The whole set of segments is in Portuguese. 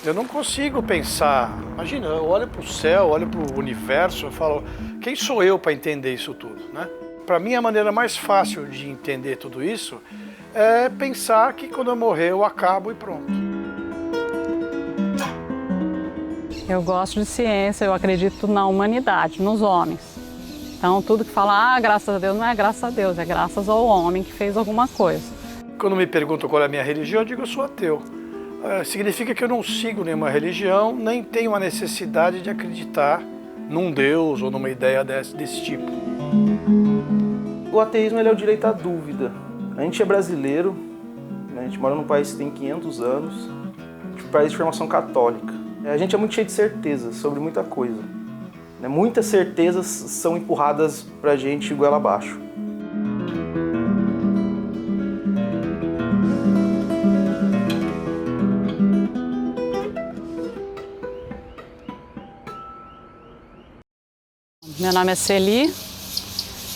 Eu não consigo pensar. Imagina, eu olho para o céu, olho para o universo, eu falo, quem sou eu para entender isso tudo, né? Para mim, a maneira mais fácil de entender tudo isso é pensar que quando eu morrer eu acabo e pronto. Eu gosto de ciência, eu acredito na humanidade, nos homens. Então, tudo que fala, graças a Deus, não é graças a Deus, é graças ao homem que fez alguma coisa. Quando me perguntam qual é a minha religião, eu digo que eu sou ateu. Significa que eu não sigo nenhuma religião, nem tenho a necessidade de acreditar num Deus ou numa ideia desse tipo. O ateísmo ele é o direito à dúvida. A gente é brasileiro, né? A gente mora num país que tem 500 anos, um país de formação católica. A gente é muito cheio de certezas sobre muita coisa. Muitas certezas são empurradas pra gente goela abaixo. Meu nome é Celi,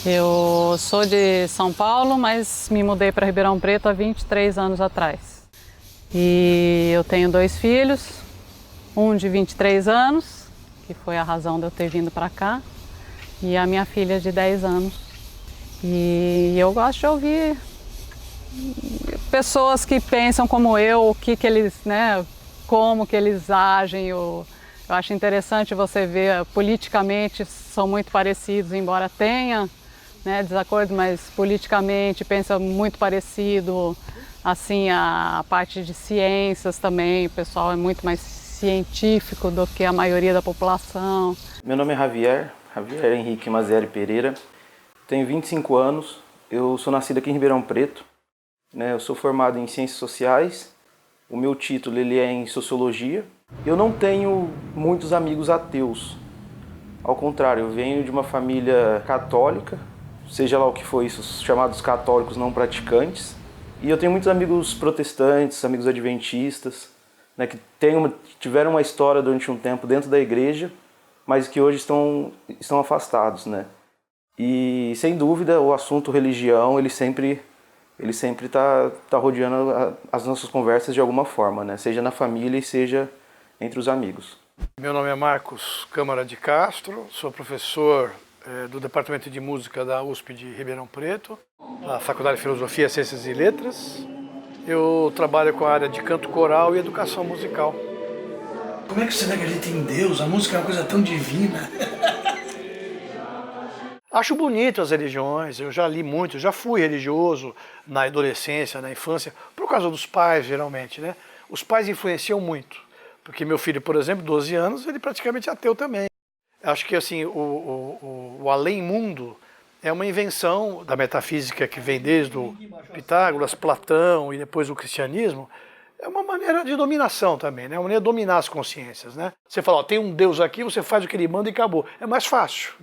eu sou de São Paulo, mas me mudei para Ribeirão Preto há 23 anos atrás. E eu tenho 2 filhos, um de 23 anos, que foi a razão de eu ter vindo para cá, e a minha filha de 10 anos. E eu gosto de ouvir pessoas que pensam como eu, o que eles, como que eles agem. Eu acho interessante você ver, politicamente são muito parecidos, embora tenha desacordo, mas politicamente pensa muito parecido. Assim, a parte de ciências também, o pessoal é muito mais científico do que a maioria da população. Meu nome é Javier Henrique Mazieri Pereira, tenho 25 anos, eu sou nascido aqui em Ribeirão Preto, eu sou formado em Ciências Sociais, o meu título ele é em Sociologia. Eu não tenho muitos amigos ateus, ao contrário, eu venho de uma família católica, seja lá o que for isso, chamados católicos não praticantes, e eu tenho muitos amigos protestantes, amigos adventistas, que tiveram uma história durante um tempo dentro da igreja, mas que hoje estão afastados, E, sem dúvida, o assunto religião, ele sempre tá rodeando as nossas conversas de alguma forma, seja na família e seja entre os amigos. Meu nome é Marcos Câmara de Castro, sou professor do Departamento de Música da USP de Ribeirão Preto, na Faculdade de Filosofia, Ciências e Letras. Eu trabalho com a área de canto coral e educação musical. Como é que você acredita em Deus? A música é uma coisa tão divina. Acho bonito as religiões, eu já li muito, já fui religioso na adolescência, na infância, por causa dos pais, geralmente, Os pais influenciam muito, porque meu filho, por exemplo, 12 anos, ele praticamente é ateu também. Acho que assim, o além-mundo é uma invenção da metafísica que vem desde o Pitágoras, Platão e depois o cristianismo. É uma maneira de dominação também, É uma maneira de dominar as consciências, Você fala, tem um Deus aqui, você faz o que ele manda e acabou. É mais fácil,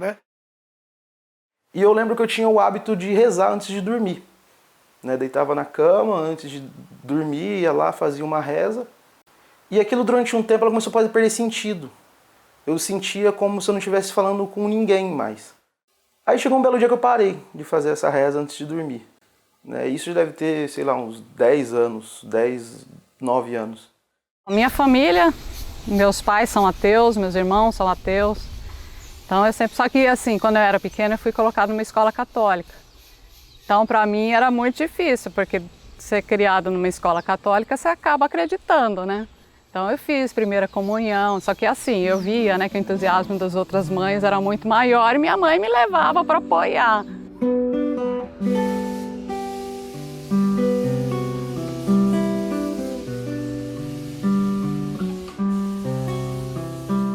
E eu lembro que eu tinha o hábito de rezar antes de dormir. Deitava na cama antes de dormir, ia lá, fazia uma reza. E aquilo durante um tempo ela começou a perder sentido. Eu sentia como se eu não estivesse falando com ninguém mais. Aí chegou um belo dia que eu parei de fazer essa reza antes de dormir. Isso já deve ter, sei lá, uns 10 anos, 9 anos. Minha família, meus pais são ateus, meus irmãos são ateus. Então só que assim, quando eu era pequena eu fui colocada numa escola católica. Então para mim era muito difícil, porque ser criado numa escola católica você acaba acreditando, Então eu fiz primeira comunhão, só que assim, eu via que o entusiasmo das outras mães era muito maior e minha mãe me levava para apoiar.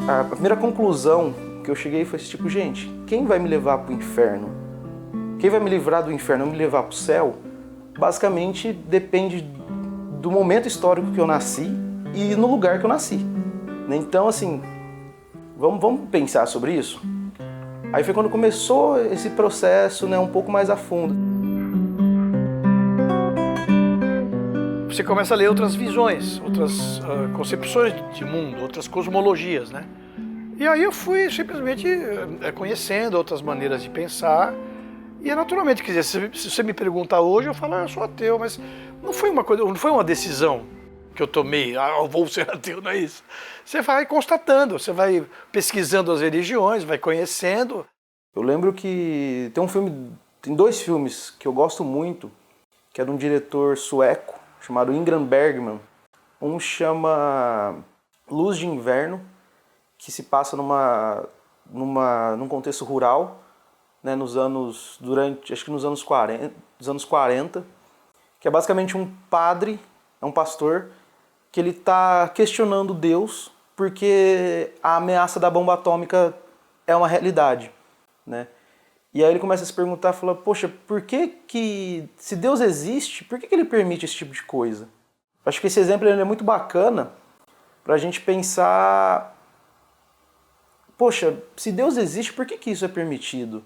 A primeira conclusão que eu cheguei foi esse tipo, gente, quem vai me levar para o inferno? Quem vai me livrar do inferno e me levar para o céu? Basicamente depende do momento histórico que eu nasci e no lugar que eu nasci. Então, assim, vamos pensar sobre isso? Aí foi quando começou esse processo, um pouco mais a fundo. Você começa a ler outras visões, outras concepções de mundo, outras cosmologias, E aí eu fui simplesmente conhecendo outras maneiras de pensar. E é naturalmente, se você me perguntar hoje, eu falo, eu sou ateu, mas não foi uma decisão. que eu tomei, eu vou ser ateu, não é isso. Você vai constatando, você vai pesquisando as religiões, vai conhecendo. Eu lembro que tem 2 filmes que eu gosto muito, que é de um diretor sueco chamado Ingmar Bergman. Um chama Luz de Inverno, que se passa num contexto rural, né, acho que nos anos 40, que é basicamente um padre, é um pastor, que ele está questionando Deus porque a ameaça da bomba atômica é uma realidade, né? E aí ele começa a se perguntar, fala, poxa, se Deus existe, por que ele permite esse tipo de coisa? Acho que esse exemplo ele é muito bacana para a gente pensar, poxa, se Deus existe, por que isso é permitido?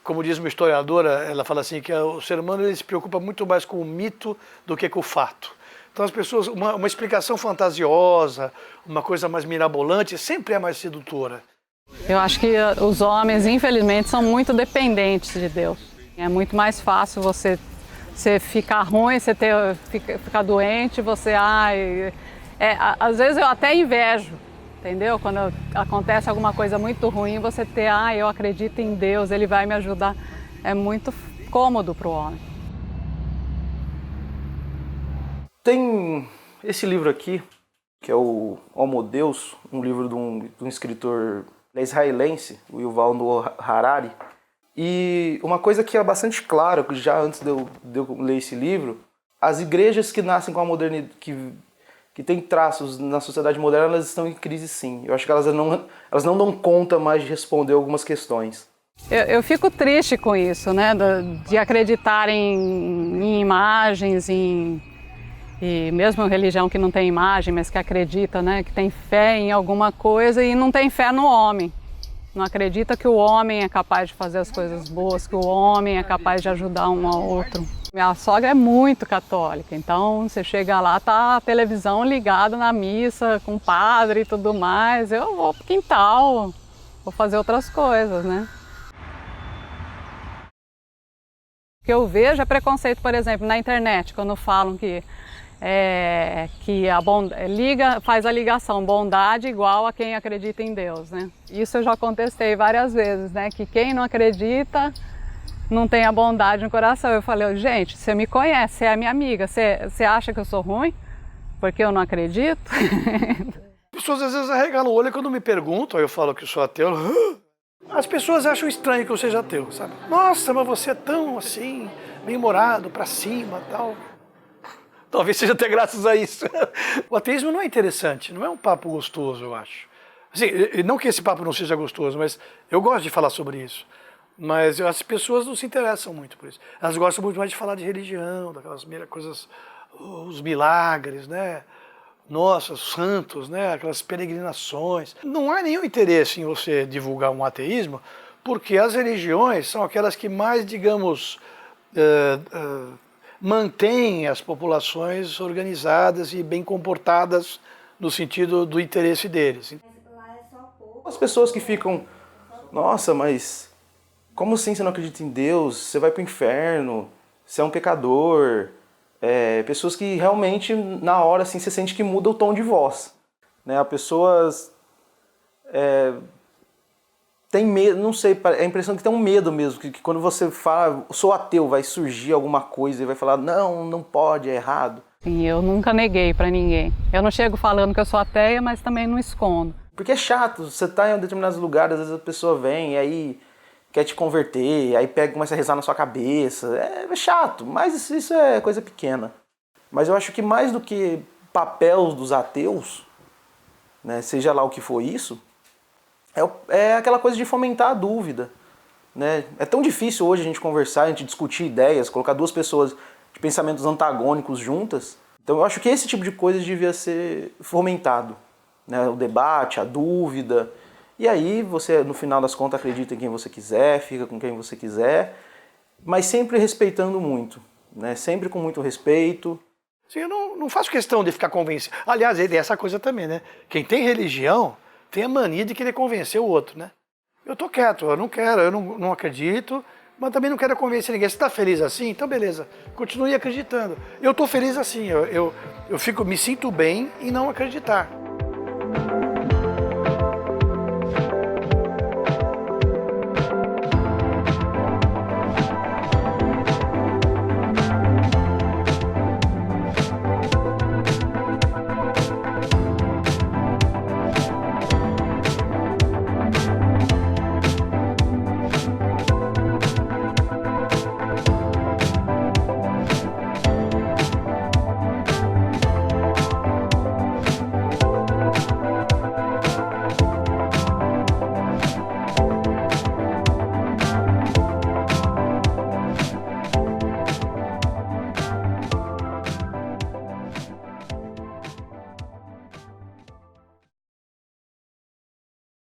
Como diz uma historiadora, ela fala assim que o ser humano ele se preocupa muito mais com o mito do que com o fato. Então as pessoas, uma explicação fantasiosa, uma coisa mais mirabolante, sempre é mais sedutora. Eu acho que os homens, infelizmente, são muito dependentes de Deus. É muito mais fácil você ficar ruim, você ficar doente, às vezes eu até invejo, entendeu? Quando acontece alguma coisa muito ruim, você eu acredito em Deus, Ele vai me ajudar. É muito cômodo para o homem. Tem esse livro aqui, que é o Homo Deus, um livro de um escritor israelense, o Yuval Noah Harari. E uma coisa que é bastante clara, já antes de eu ler esse livro, as igrejas que nascem com a modernidade, que têm traços na sociedade moderna, elas estão em crise sim. Eu acho que elas não dão conta mais de responder algumas questões. Eu fico triste com isso, né? De acreditarem em imagens, e mesmo religião que não tem imagem, mas que acredita, né? Que tem fé em alguma coisa e não tem fé no homem. Não acredita que o homem é capaz de fazer as coisas boas, que o homem é capaz de ajudar um ao outro. Minha sogra é muito católica, então você chega lá, tá a televisão ligada na missa, com o padre e tudo mais. Eu vou pro quintal, vou fazer outras coisas, né? O que eu vejo é preconceito, por exemplo, na internet, quando falam que faz a ligação bondade igual a quem acredita em Deus, né? Isso eu já contestei várias vezes, né? Que quem não acredita não tem a bondade no coração. Eu falei, gente, você me conhece, você é minha amiga, você acha que eu sou ruim porque eu não acredito? As pessoas às vezes arregalam o olho quando me perguntam, aí eu falo que eu sou ateu. As pessoas acham estranho que eu seja ateu, sabe? Nossa, mas você é tão assim, bem-humorado, pra cima e tal. Talvez seja até graças a isso. O ateísmo não é interessante, não é um papo gostoso, eu acho. Assim, não que esse papo não seja gostoso, mas eu gosto de falar sobre isso. Mas as pessoas não se interessam muito por isso. Elas gostam muito mais de falar de religião, daquelas coisas, os milagres, né? Nossa, os santos, né? Aquelas peregrinações. Não há nenhum interesse em você divulgar um ateísmo, porque as religiões são aquelas que mais, digamos, mantém as populações organizadas e bem comportadas no sentido do interesse deles. As pessoas que ficam, nossa, mas como assim você não acredita em Deus? Você vai para o inferno, você é um pecador. Pessoas que realmente, na hora, assim, você sente que muda o tom de voz. Né? As pessoas tem medo, não sei, é a impressão que tem um medo mesmo, que quando você fala, sou ateu, vai surgir alguma coisa e vai falar, não pode, é errado. Sim, eu nunca neguei pra ninguém. Eu não chego falando que eu sou ateia, mas também não escondo. Porque é chato, você tá em determinados lugares, às vezes a pessoa vem e aí quer te converter, aí começa a rezar na sua cabeça, é chato, mas isso é coisa pequena. Mas eu acho que mais do que papel dos ateus, né, seja lá o que for isso, é aquela coisa de fomentar a dúvida. Né? É tão difícil hoje a gente conversar, a gente discutir ideias, colocar duas pessoas de pensamentos antagônicos juntas. Então eu acho que esse tipo de coisa devia ser fomentado. Né? O debate, a dúvida. E aí você, no final das contas, acredita em quem você quiser, fica com quem você quiser, mas sempre respeitando muito. Né? Sempre com muito respeito. Sim, eu não faço questão de ficar convencido. Aliás, tem essa coisa também, né? Quem tem religião tem a mania de querer convencer o outro, né? Eu tô quieto, eu não quero, eu não acredito, mas também não quero convencer ninguém. Você está feliz assim? Então beleza, continue acreditando. Eu estou feliz assim, eu me sinto bem em não acreditar.